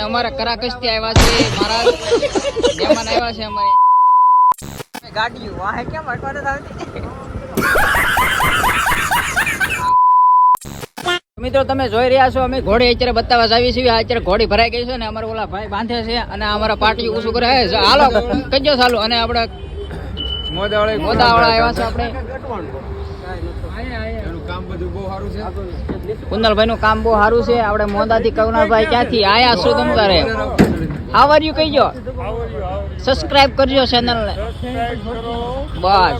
અમારા કરાકસ્તી આવ્યા છે મહારાજ મહેમાન આવ્યા છે અમારે ગાડીઓ વાહે કેમ અટવા નથી આવતી મિત્રો તમે જોઈ રહ્યા છો અમે ઘોડી અત્યારે બતાવવા આવી છીએ અત્યારે ઘોડી ભરાઈ ગઈ છે ને અમારા ઓલા ભાઈ બાંધે છે અને અમારા પાર્ટી ઊંચું કરે છે હાલો કજો ચાલુ અને આપણે મોદાવાળા આવ્યા છે આપણે કુંદલભાઈ નું કામ બહુ સારું છે આપણે મોદાથી કરુણાભાઈ ક્યાંથી આયા છો તમ તારે હાવ આર યુ કહીજો સબસ્ક્રાઇબ કરજો ચેનલ ને બસ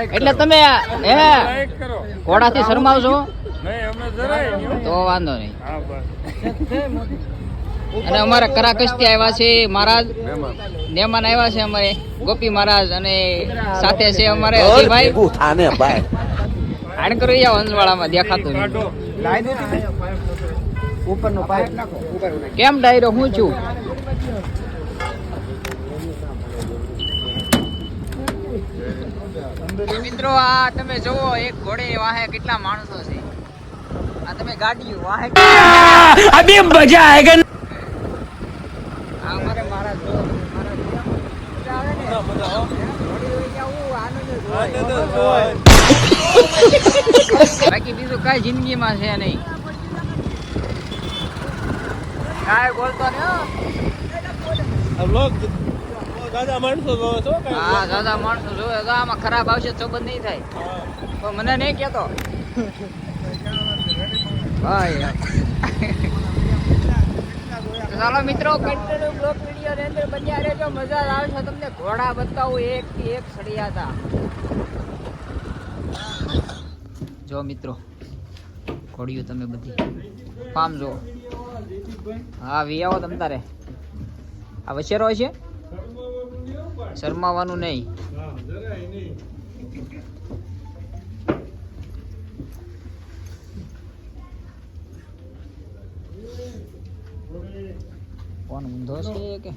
એટલે તમે હે ઘોડાથી શરમાવશો તો વાંધો નહીં અને અમારા કરાકસ્તી આવ્યા છે મહારાજ મહેમાન આવ્યા છે અમારે ગોપી મહારાજ અને સાથે છે અમારે અજયભાઈ હાડ કરો વંશવાળામાં દેખાતું કેમ ડાયરો હું છું મિત્રો આ તમે જોવો એક ઘોડે વાહે કેટલા માણસો છે આ તમે ગાડી વાહે અભી મજા આયેગા અમારે મહારાજ બાકી બીજું કઈ જિંદગીમાં છે નહીં કાય બોલતો ને દાદા માણસો જોવે છો હા દાદા માણસો જોવે તો આમાં ખરાબ આવશે તો બંધ નહીં થાય તો મને નહીં કહેતો ભાઈ ચાલો મિત્રો કન્ટિન્યુ બ્લોગ વિડિયો ની અંદર બન્યા રહેજો મજા આવશે તમને ઘોડા બતાવું એક થી એક સડિયાતા જો મિત્રો ઘોડીઓ તમે બધી ફાર્મ જો હા વી આવો તમ તારે આ વછેરો છે શરમાવાનું નહીં કોણ ઊંધો છે કે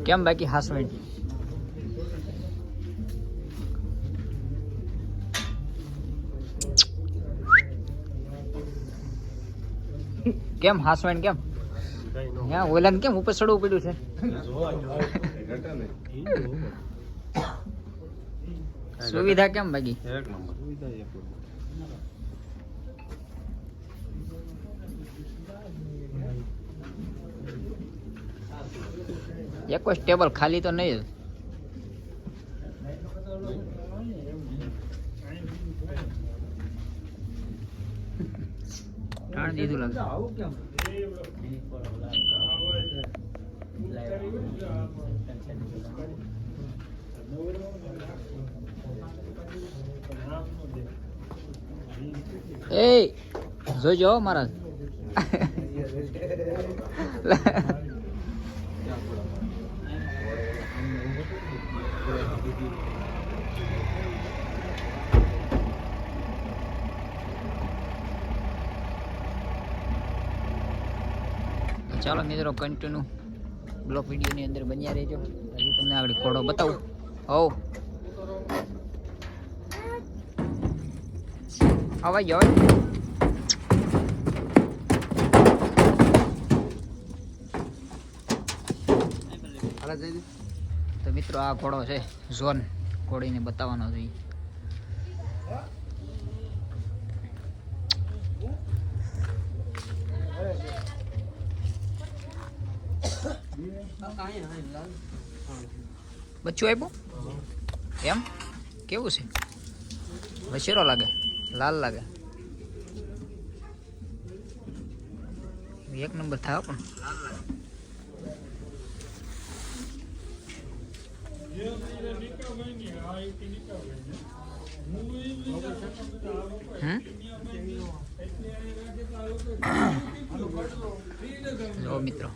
કેમ બાકી હાસવેન્ટ કેમ હાસવેન્ટ કેમ ત્યાં ઓલાને કેમ ઉપર ચડવું પડ્યું છે સુવિધા કેમ બાકી એક ટેબલ ખાલી તો નહીં ટાણ દીધું લાગે એ જોજો મહારાજ ચાલો મિત્રો કન્ટિન્યુ બ્લોગ વિડીયો ની અંદર બન્યા રહેજો હજી તમને આગળ ઘોડો બતાવું હોવ આવાઈ જાવ તો મિત્રો આ ઘોડો છે ઝોન ઘોડીને બતાવવાનો છે બચ્ચું આપ્યું એમ કેવું છે વછેરો લાગે લાલ લાગે એક નંબર થાય પણ જો મિત્રો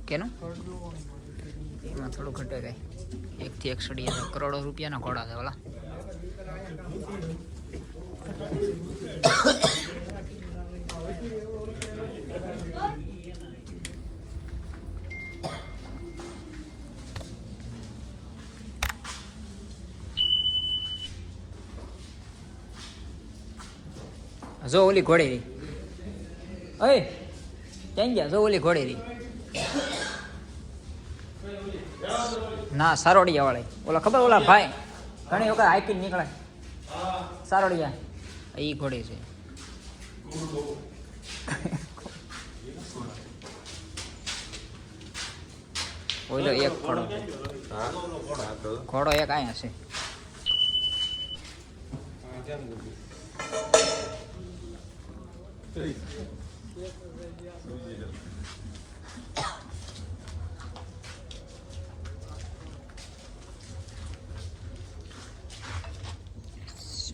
કેનું એમાં થોડું ઘટે ગઈ એક થી એક સડિયા કરોડો રૂપિયાના ઘોડા છે ઓલા જો ઓલી ઘોડી રહી. ઓય ક્યાં ગયા? જો ઓલી ઘોડી રહી. ના સારોડિયા વાળી ઓલા ખબર ઓલા ભાઈ ઘણી વખત હાઈકી નીકળે સારોડિયા એ ઘોડી છે. ઓલો એક ઘોડો ઘોડો એક અહીંયા છે.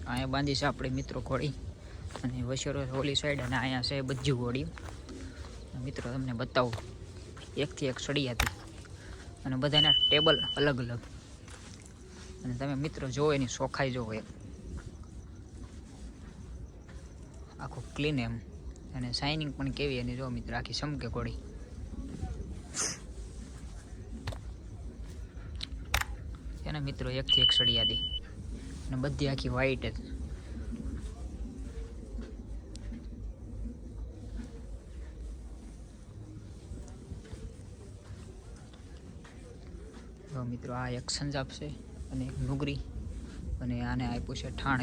અહીંયા બાંધી છે આપણે મિત્રો ઘોડી અને વસેરો ઓલી સાઈડ અને અહીંયા છે બધી ઘોડી. મિત્રો તમને બતાવું એકથી એક સળી હતી અને બધાના ટેબલ અલગ અલગ અને તમે મિત્રો જોવો એની ચોખાઈ જોવો એક આખું ક્લીન એમ અને શાઇનિંગ પણ કેવી એની જો મિત્રો આખી ચમકે ઘોડી. એના મિત્રો એકથી એક સળી હતી અને બધી આખી વ્હાઈટ જ. મિત્રો આ એક સંજાપ છે અને એક નુગરી અને આને આપ્યું છે ઠાણ.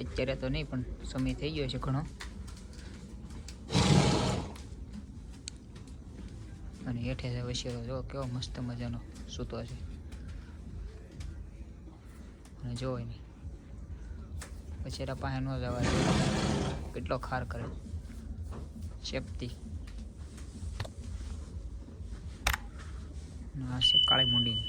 અત્યારે તો નહીં પણ સમય થઈ ગયો છે ઘણો. અને હેઠે છે વશેરો જો કેવો મસ્ત મજાનો સૂતો છે અને જો એની વશેરા પાસે ન જવા દે કેટલો ખાર કરે ચેપતી. આ છે કાળી મુંડી.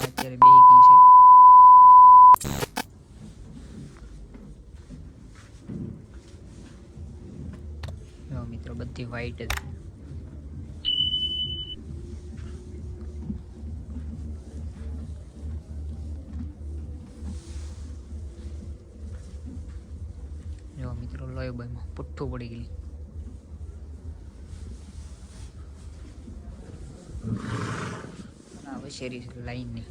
અત્યારે બેહી ગઈ છે. મિત્રો બધી વ્હાઈટ જ. જો મિત્રો લોહીબાઈમાં પુઠ્ઠું પડી ગઈ. ના વશેરી લાઈનની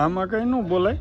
આમાં કઈ ન બોલાય.